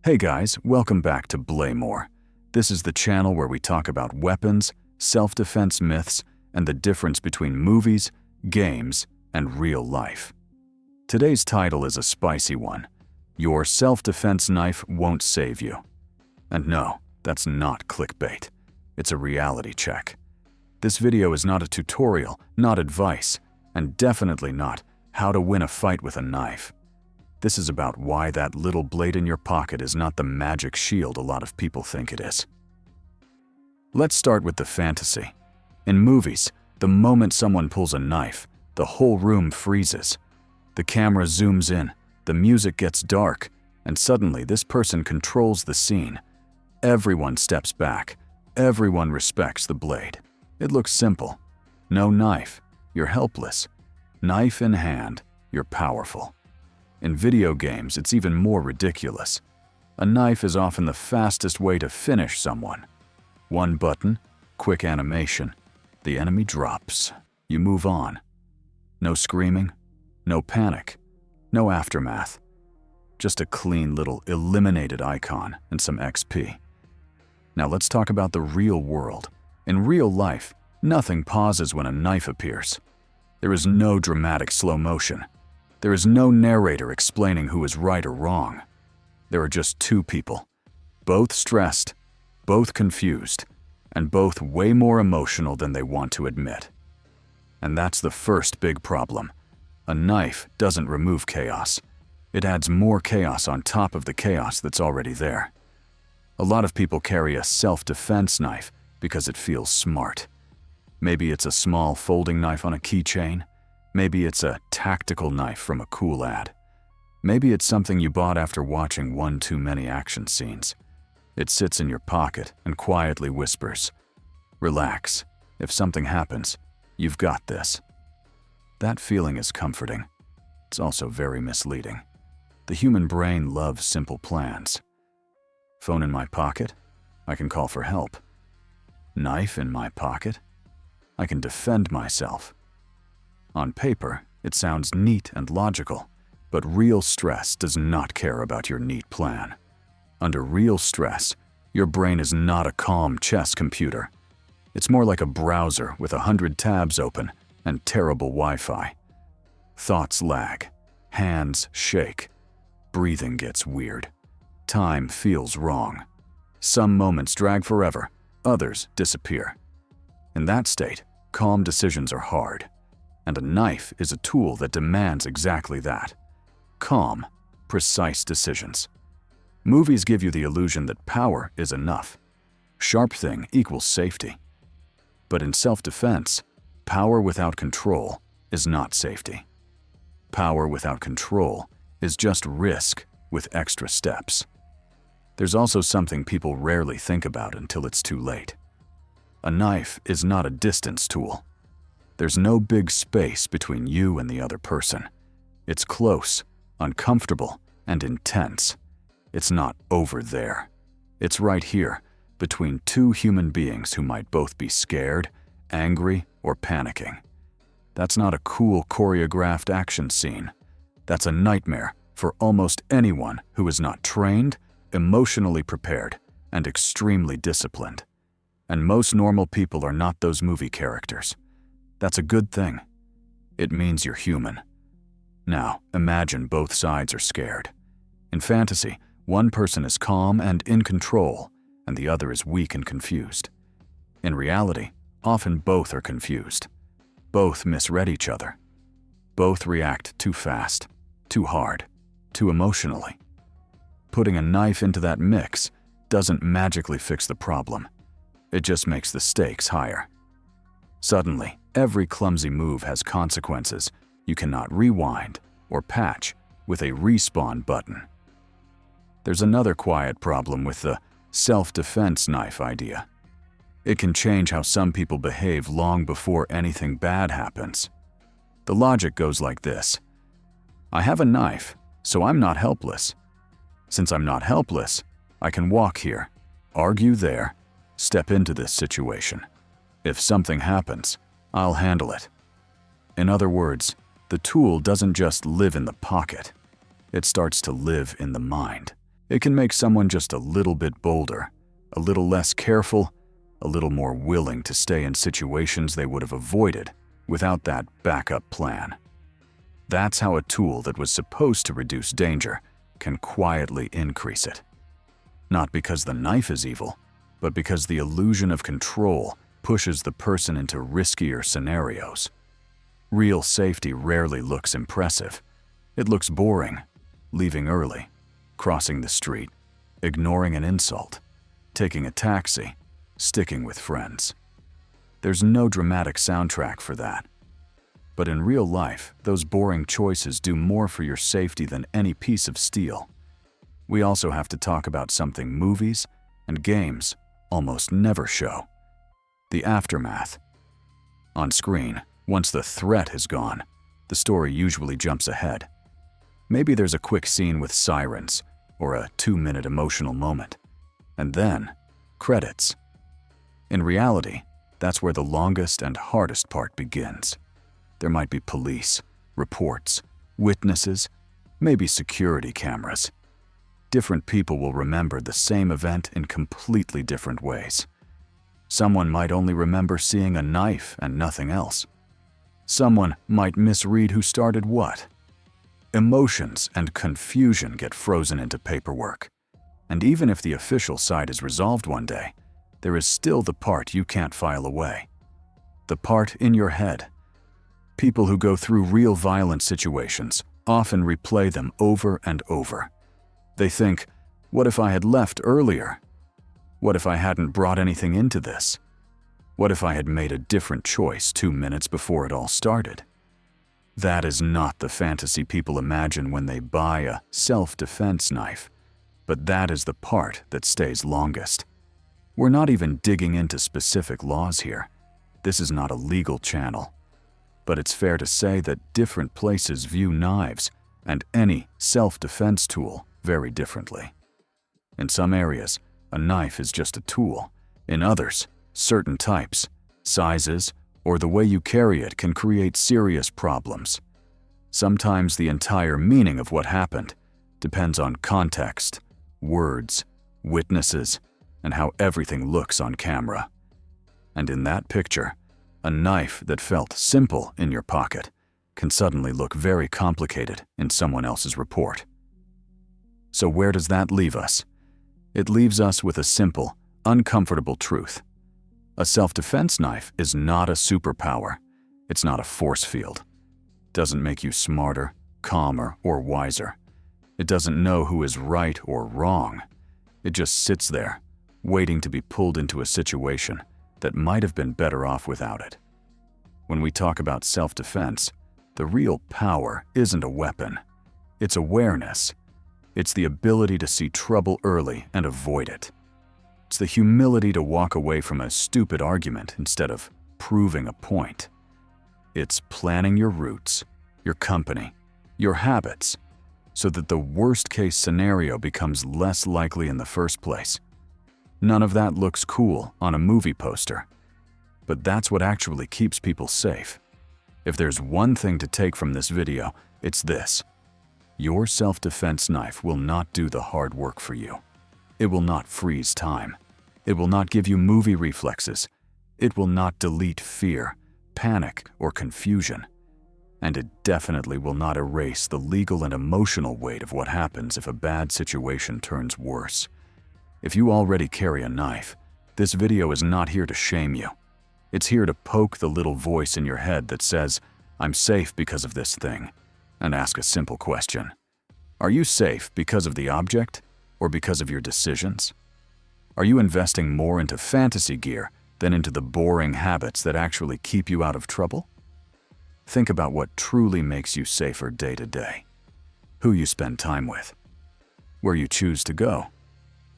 Hey guys, welcome back to Blaymore. This is the channel where we talk about weapons, self-defense myths, and the difference between movies, games, and real life. Today's title is a spicy one. Your self-defense knife won't save you. And no, that's not clickbait. It's a reality check. This video is not a tutorial, not advice, and definitely not how to win a fight with a knife. This is about why that little blade in your pocket is not the magic shield a lot of people think it is. Let's start with the fantasy. In movies, the moment someone pulls a knife, the whole room freezes. The camera zooms in, the music gets dark, and suddenly this person controls the scene. Everyone steps back. Everyone respects the blade. It looks simple. No knife, you're helpless. Knife in hand, you're powerful. In video games, it's even more ridiculous. A knife is often the fastest way to finish someone. One button, quick animation, the enemy drops. You move on. No screaming, no panic, no aftermath. Just a clean little eliminated icon and some XP. Now let's talk about the real world. In real life, nothing pauses when a knife appears. There is no dramatic slow motion. There is no narrator explaining who is right or wrong. There are just two people, both stressed, both confused, and both way more emotional than they want to admit. And that's the first big problem. A knife doesn't remove chaos. It adds more chaos on top of the chaos that's already there. A lot of people carry a self-defense knife because it feels smart. Maybe it's a small folding knife on a keychain. Maybe it's a tactical knife from a cool ad. Maybe it's something you bought after watching one too many action scenes. It sits in your pocket and quietly whispers, "Relax. If something happens, you've got this." That feeling is comforting. It's also very misleading. The human brain loves simple plans. Phone in my pocket, I can call for help. Knife in my pocket, I can defend myself. On paper, it sounds neat and logical, but real stress does not care about your neat plan. Under real stress, your brain is not a calm chess computer. It's more like a browser with 100 tabs open and terrible Wi-Fi. Thoughts lag, hands shake, breathing gets weird, time feels wrong. Some moments drag forever, others disappear. In that state, calm decisions are hard. And a knife is a tool that demands exactly that. Calm, precise decisions. Movies give you the illusion that power is enough. Sharp thing equals safety. But in self-defense, power without control is not safety. Power without control is just risk with extra steps. There's also something people rarely think about until it's too late. A knife is not a distance tool. There's no big space between you and the other person. It's close, uncomfortable, and intense. It's not over there. It's right here, between two human beings who might both be scared, angry, or panicking. That's not a cool choreographed action scene. That's a nightmare for almost anyone who is not trained, emotionally prepared, and extremely disciplined. And most normal people are not those movie characters. That's a good thing. It means you're human. Now, imagine both sides are scared. In fantasy, one person is calm and in control, and the other is weak and confused. In reality, often both are confused. Both misread each other. Both react too fast, too hard, too emotionally. Putting a knife into that mix doesn't magically fix the problem. It just makes the stakes higher. Suddenly, every clumsy move has consequences you cannot rewind or patch with a respawn button. There's another quiet problem with the self-defense knife idea. It can change how some people behave long before anything bad happens. The logic goes like this. I have a knife, so I'm not helpless. Since I'm not helpless, I can walk here, argue there, step into this situation. If something happens, I'll handle it. In other words, the tool doesn't just live in the pocket. It starts to live in the mind. It can make someone just a little bit bolder, a little less careful, a little more willing to stay in situations they would have avoided without that backup plan. That's how a tool that was supposed to reduce danger can quietly increase it. Not because the knife is evil, but because the illusion of control pushes the person into riskier scenarios. Real safety rarely looks impressive. It looks boring, leaving early, crossing the street, ignoring an insult, taking a taxi, sticking with friends. There's no dramatic soundtrack for that. But in real life, those boring choices do more for your safety than any piece of steel. We also have to talk about something movies and games almost never show: the aftermath. On screen, once the threat is gone, the story usually jumps ahead. Maybe there's a quick scene with sirens or a 2-minute emotional moment, and then credits. In reality, that's where the longest and hardest part begins. There might be police, reports, witnesses, maybe security cameras. Different people will remember the same event in completely different ways. Someone might only remember seeing a knife and nothing else. Someone might misread who started what. Emotions and confusion get frozen into paperwork. And even if the official side is resolved one day, there is still the part you can't file away. The part in your head. People who go through real violent situations often replay them over and over. They think, what if I had left earlier? What if I hadn't brought anything into this? What if I had made a different choice 2 minutes before it all started? That is not the fantasy people imagine when they buy a self-defense knife, but that is the part that stays longest. We're not even digging into specific laws here. This is not a legal channel. But it's fair to say that different places view knives and any self-defense tool very differently. In some areas, a knife is just a tool. In others, certain types, sizes, or the way you carry it can create serious problems. Sometimes the entire meaning of what happened depends on context, words, witnesses, and how everything looks on camera. And in that picture, a knife that felt simple in your pocket can suddenly look very complicated in someone else's report. So where does that leave us? It leaves us with a simple, uncomfortable truth. A self-defense knife is not a superpower. It's not a force field. It doesn't make you smarter, calmer, or wiser. It doesn't know who is right or wrong. It just sits there, waiting to be pulled into a situation that might have been better off without it. When we talk about self-defense, the real power isn't a weapon. It's awareness. It's the ability to see trouble early and avoid it. It's the humility to walk away from a stupid argument instead of proving a point. It's planning your routes, your company, your habits, so that the worst-case scenario becomes less likely in the first place. None of that looks cool on a movie poster, but that's what actually keeps people safe. If there's one thing to take from this video, it's this. Your self-defense knife will not do the hard work for you. It will not freeze time. It will not give you movie reflexes. It will not delete fear, panic, or confusion. And it definitely will not erase the legal and emotional weight of what happens if a bad situation turns worse. If you already carry a knife, this video is not here to shame you. It's here to poke the little voice in your head that says, "I'm safe because of this thing," and ask a simple question. Are you safe because of the object or because of your decisions? Are you investing more into fantasy gear than into the boring habits that actually keep you out of trouble? Think about what truly makes you safer day to day. Who you spend time with, where you choose to go,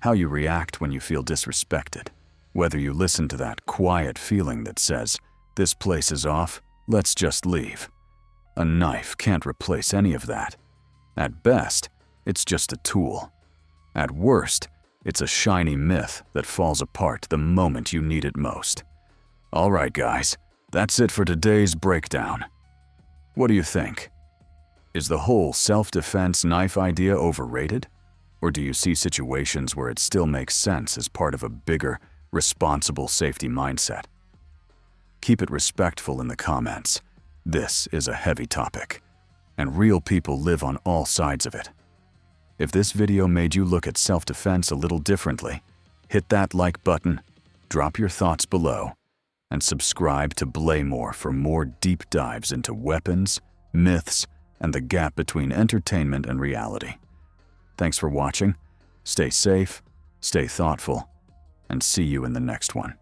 how you react when you feel disrespected, whether you listen to that quiet feeling that says, "This place is off, let's just leave." A knife can't replace any of that. At best, it's just a tool. At worst, it's a shiny myth that falls apart the moment you need it most. All right, guys, that's it for today's breakdown. What do you think? Is the whole self-defense knife idea overrated? Or do you see situations where it still makes sense as part of a bigger, responsible safety mindset? Keep it respectful in the comments. This is a heavy topic, and real people live on all sides of it. If this video made you look at self-defense a little differently, hit that like button, drop your thoughts below, and subscribe to Blaymore for more deep dives into weapons, myths, and the gap between entertainment and reality. Thanks for watching. Stay safe, stay thoughtful, and see you in the next one.